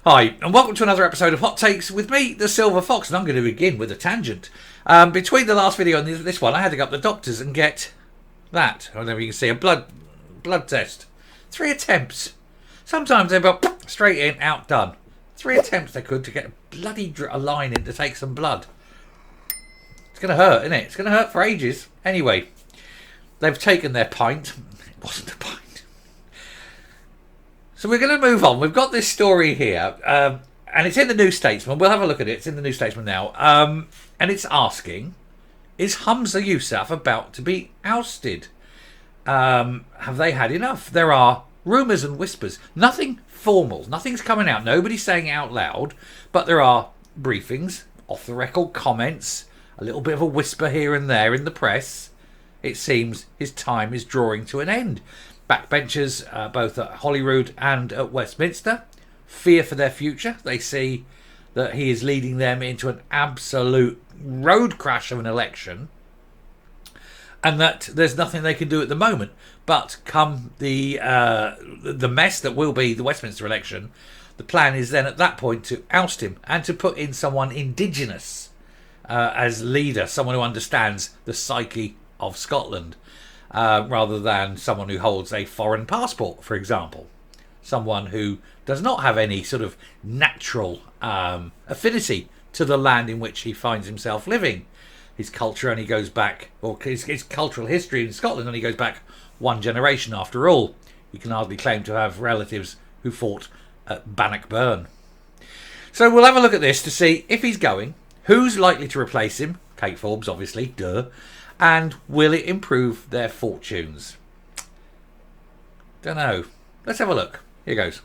Hi, and welcome to another episode of Hot Takes with me, the Silver Fox, and I'm going to begin with a tangent. Between the last video and this one, I had to go up to the doctors and get that. I don't know if you can see, a blood test. 3 attempts. Sometimes they're about straight in, out, done. 3 attempts they could to get a bloody line in to take some blood. It's going to hurt, isn't it? It's going to hurt for ages. Anyway, they've taken their pint. It wasn't a pint. So we're going to move on. We've got this story here, and it's in the New Statesman. We'll have a look at it. It's in the New Statesman now. And it's asking, is Humza Yousaf about to be ousted? Have they had enough? There are rumours and whispers. Nothing formal. Nothing's coming out. Nobody's saying it out loud. But there are briefings, off-the-record comments, a little bit of a whisper here and there in the press. It seems his time is drawing to an end. Backbenchers, both at Holyrood and at Westminster, fear for their future. They see that he is leading them into an absolute road crash of an election, and that there's nothing they can do at the moment. But come the mess that will be the Westminster election, the plan is then at that point to oust him and to put in someone indigenous as leader, someone who understands the psyche of Scotland. Rather than someone who holds a foreign passport, for example. Someone who does not have any sort of natural affinity to the land in which he finds himself living. His culture only goes back, or his cultural history in Scotland only goes back 1 generation after all. He can hardly claim to have relatives who fought at Bannockburn. So we'll have a look at this to see if he's going, who's likely to replace him. Kate Forbes, obviously, duh. And will it improve their fortunes? Don't know. Let's have a look. Here goes.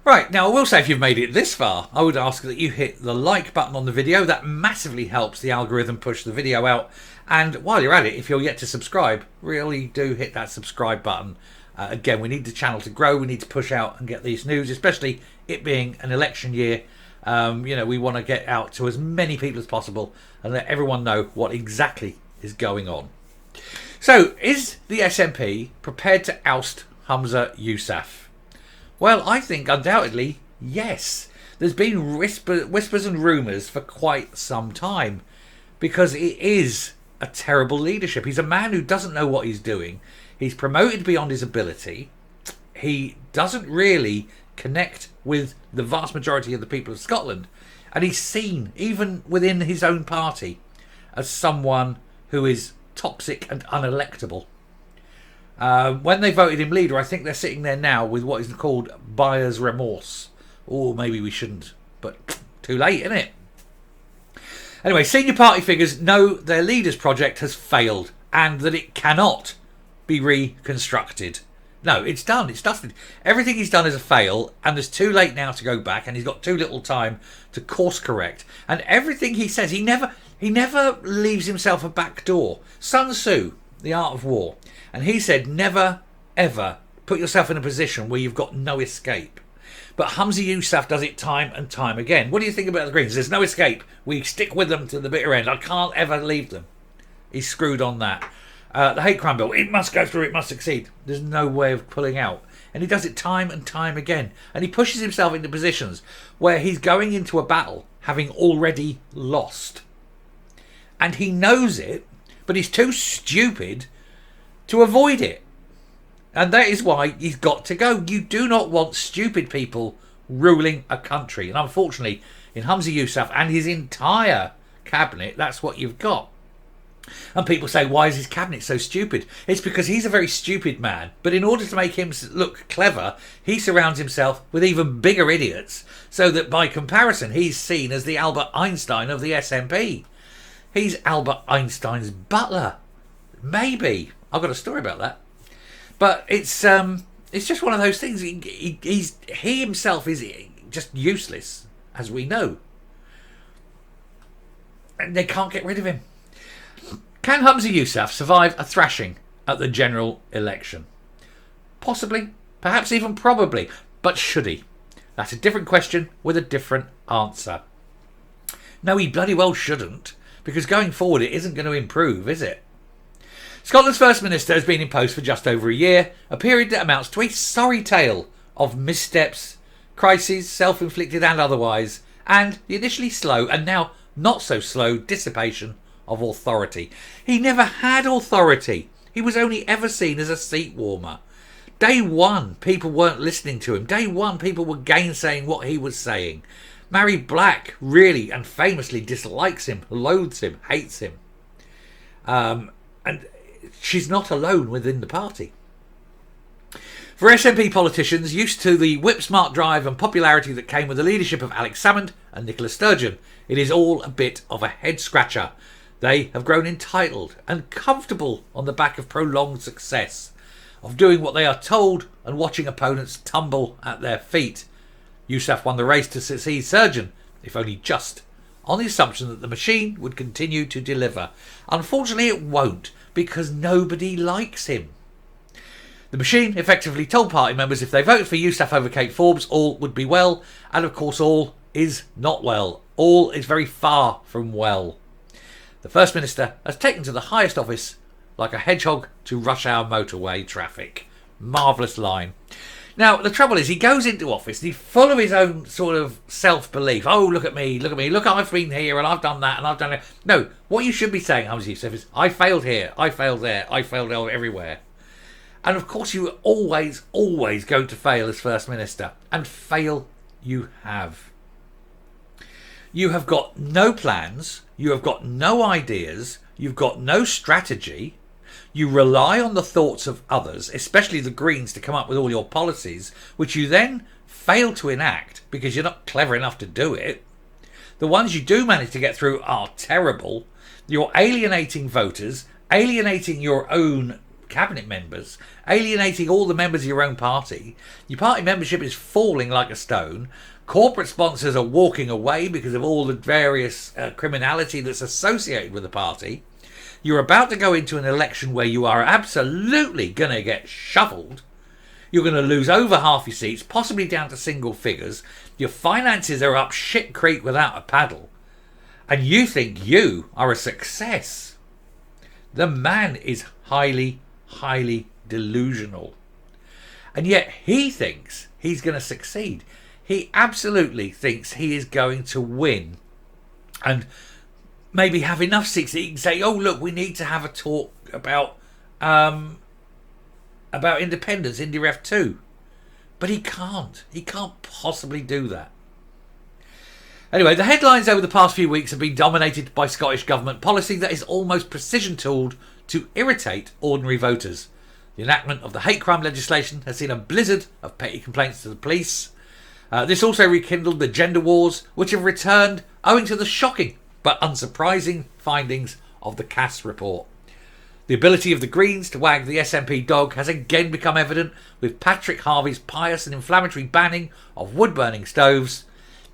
Right, now I will say if you've made it this far, I would ask that you hit the like button on the video. That massively helps the algorithm push the video out. And while you're at it, if you're yet to subscribe, really do hit that subscribe button. Again, we need the channel to grow. We need to push out and get these news, especially it being an election year. We want to get out to as many people as possible and let everyone know what exactly is going on. So, is the SNP prepared to oust Humza Yousaf? Well, I think undoubtedly yes. There's been whispers and rumours for quite some time because it is a terrible leadership. He's a man who doesn't know what he's doing. He's promoted beyond his ability. He doesn't really connect with the vast majority of the people of Scotland, and he's seen, even within his own party, as someone who is toxic and unelectable. When they voted him leader, I think they're sitting there now with what is called buyer's remorse. Or maybe we shouldn't, but too late, isn't it? Anyway, senior party figures know their leader's project has failed and that it cannot be reconstructed. No, it's done. It's dusted. Everything he's done is a fail, and it's too late now to go back, and he's got too little time to course correct. And everything he says, he never leaves himself a back door. Sun Tzu, The Art of War, and he said, never, ever put yourself in a position where you've got no escape. But Humza Yousaf does it time and time again. What do you think about the Greens? There's no escape. We stick with them to the bitter end. I can't ever leave them. He's screwed on that. The hate crime bill, it must go through, it must succeed. There's no way of pulling out. And he does it time and time again. And he pushes himself into positions where he's going into a battle having already lost. And he knows it, but he's too stupid to avoid it. And that is why he's got to go. You do not want stupid people ruling a country. And unfortunately, in Humza Yousaf and his entire cabinet, that's what you've got. And people say, why is his cabinet so stupid? It's because he's a very stupid man. But in order to make him look clever, he surrounds himself with even bigger idiots. So that by comparison, he's seen as the Albert Einstein of the SNP. He's Albert Einstein's butler. Maybe. I've got a story about that. But it's just one of those things. He himself is just useless, as we know. And they can't get rid of him. Can Humza Yousaf survive a thrashing at the general election? Possibly, perhaps even probably, but should he? That's a different question with a different answer. No, he bloody well shouldn't, because going forward it isn't going to improve, is it? Scotland's First Minister has been in post for just over a year, a period that amounts to a sorry tale of missteps, crises, self-inflicted and otherwise, and the initially slow and now not so slow dissipation of authority. He never had authority. He was only ever seen as a seat warmer. Day one, people weren't listening to him. Day one, people were gainsaying what he was saying. Mary Black really and famously dislikes him, loathes him, hates him. And she's not alone within the party. For SNP politicians used to the whip-smart drive and popularity that came with the leadership of Alex Salmond and Nicola Sturgeon, it is all a bit of a head-scratcher. They have grown entitled and comfortable on the back of prolonged success, of doing what they are told and watching opponents tumble at their feet. Yousaf won the race to succeed Sturgeon, if only just, on the assumption that the machine would continue to deliver. Unfortunately, it won't, because nobody likes him. The machine effectively told party members if they voted for Yousaf over Kate Forbes, all would be well, and of course all is not well. All is very far from well. The First Minister has taken to the highest office like a hedgehog to rush hour motorway traffic. Marvellous line. Now, the trouble is, he goes into office and he's full of his own sort of self-belief. Oh, look at me, look, I've been here and I've done that and I've done it. No, what you should be saying, Humza Yousaf, is I failed here, I failed there, I failed everywhere. And of course you are always going to fail as First Minister. And fail you have. You have got no plans, you have got no ideas, you've got no strategy. You rely on the thoughts of others, especially the Greens, to come up with all your policies, which you then fail to enact because you're not clever enough to do it. The ones you do manage to get through are terrible. You're alienating voters, alienating your own cabinet members, alienating all the members of your own party. Your party membership is falling like a stone. Corporate sponsors are walking away because of all the various criminality that's associated with the party. You're about to go into an election where you are absolutely going to get shuffled. You're going to lose over half your seats, possibly down to single figures. Your finances are up shit creek without a paddle. And you think you are a success. The man is highly delusional. And yet he thinks he's going to succeed. He absolutely thinks he is going to win. And maybe have enough seats that he can say, oh, look, we need to have a talk about independence, IndyRef 2. But he can't. He can't possibly do that. Anyway, the headlines over the past few weeks have been dominated by Scottish Government policy that is almost precision-tooled to irritate ordinary voters. The enactment of the hate crime legislation has seen a blizzard of petty complaints to the police. This also rekindled the gender wars, which have returned owing to the shocking but unsurprising findings of the Cass report. The ability of the Greens to wag the SNP dog has again become evident with Patrick Harvey's pious and inflammatory banning of wood-burning stoves,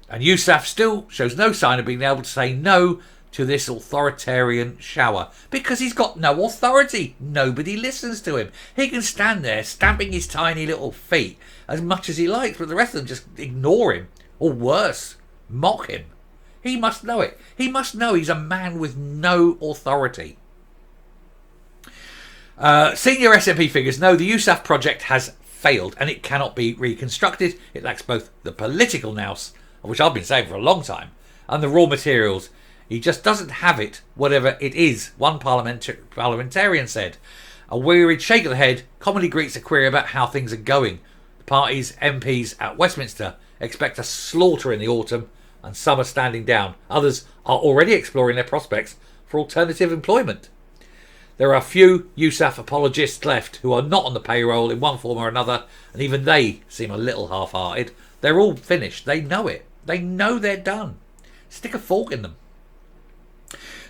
and Yousaf still shows no sign of being able to say no to this authoritarian shower because he's got no authority. Nobody listens to him. He can stand there stamping his tiny little feet as much as he likes, but the rest of them just ignore him, or worse, mock him. He must know it. He must know he's a man with no authority. Senior SNP figures know the Yousaf project has failed and it cannot be reconstructed. It lacks both the political nous, of which I've been saying for a long time, and the raw materials. He just doesn't have it, whatever it is, one parliamentarian said. A wearied shake of the head commonly greets a query about how things are going. The party's MPs at Westminster expect a slaughter in the autumn, and some are standing down. Others are already exploring their prospects for alternative employment. There are a few Yousaf apologists left who are not on the payroll in one form or another, and even they seem a little half-hearted. They're all finished. They know it. They know they're done. Stick a fork in them.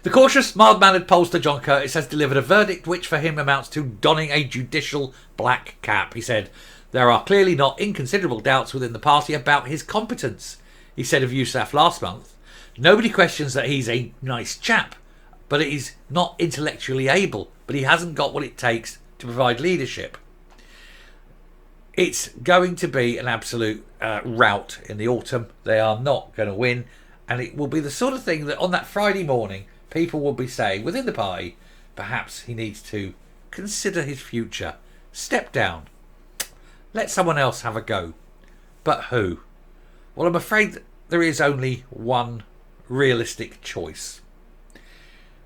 The cautious, mild-mannered pollster John Curtis has delivered a verdict which for him amounts to donning a judicial black cap. He said, there are clearly not inconsiderable doubts within the party about his competence. He said of Yousaf last month, nobody questions that he's a nice chap, but he's not intellectually able, but he hasn't got what it takes to provide leadership. It's going to be an absolute rout in the autumn. They are not going to win, and it will be the sort of thing that on that Friday morning, people will be saying within the party, perhaps he needs to consider his future, step down, let someone else have a go. But who? Well, I'm afraid there is only one realistic choice.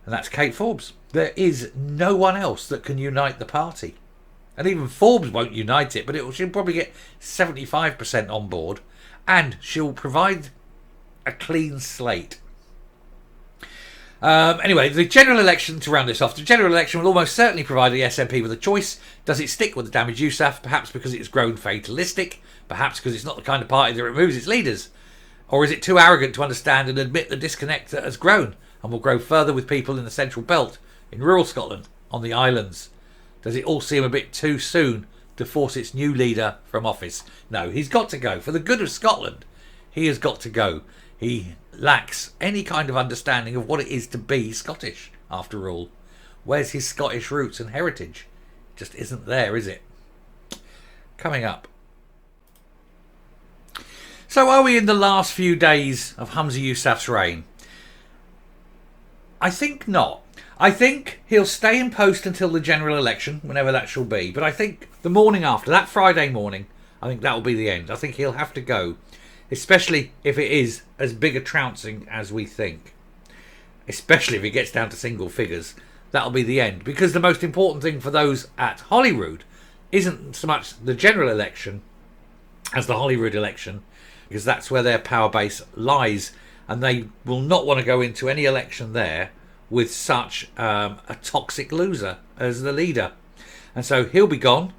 And that's Kate Forbes. There is no one else that can unite the party. And even Forbes won't unite it, but she'll probably get 75% on board. And she'll provide a clean slate. Anyway, the general election, to round this off, the general election will almost certainly provide the SNP with a choice. Does it stick with the damaged Yousaf? Perhaps because it's grown fatalistic. Perhaps because it's not the kind of party that removes its leaders. Or is it too arrogant to understand and admit the disconnect that has grown and will grow further with people in the central belt, in rural Scotland, on the islands? Does it all seem a bit too soon to force its new leader from office? No, he's got to go. For the good of Scotland, he has got to go. He lacks any kind of understanding of what it is to be Scottish, after all. Where's his Scottish roots and heritage? It just isn't there, is it? Coming up. So are we in the last few days of Humza Yousaf's reign? I think not. I think he'll stay in post until the general election, whenever that shall be. But I think the morning after, that Friday morning, I think that will be the end. I think he'll have to go, especially if it is as big a trouncing as we think. Especially if it gets down to single figures, that'll be the end. Because the most important thing for those at Holyrood isn't so much the general election as the Holyrood election, because that's where their power base lies, and they will not want to go into any election there with such a toxic loser as the leader. And so he'll be gone.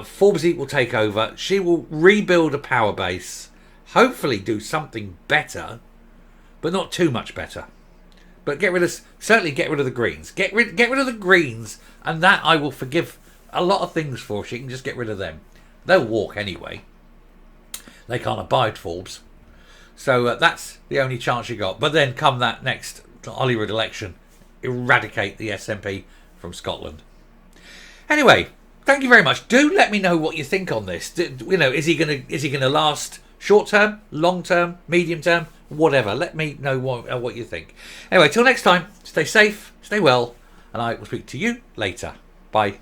Forbes will take over. She will rebuild a power base, hopefully do something better, but not too much better. But certainly get rid of the Greens. Get rid of the Greens, and that I will forgive a lot of things for. She can just get rid of them. They'll walk anyway. They can't abide Forbes. So that's the only chance you got. But then come that next Holyrood election, eradicate the SNP from Scotland. Anyway, thank you very much. Do let me know what you think on this. Is he gonna last short term, long term, medium term, whatever? Let me know what you think. Anyway, till next time, stay safe, stay well, and I will speak to you later. Bye.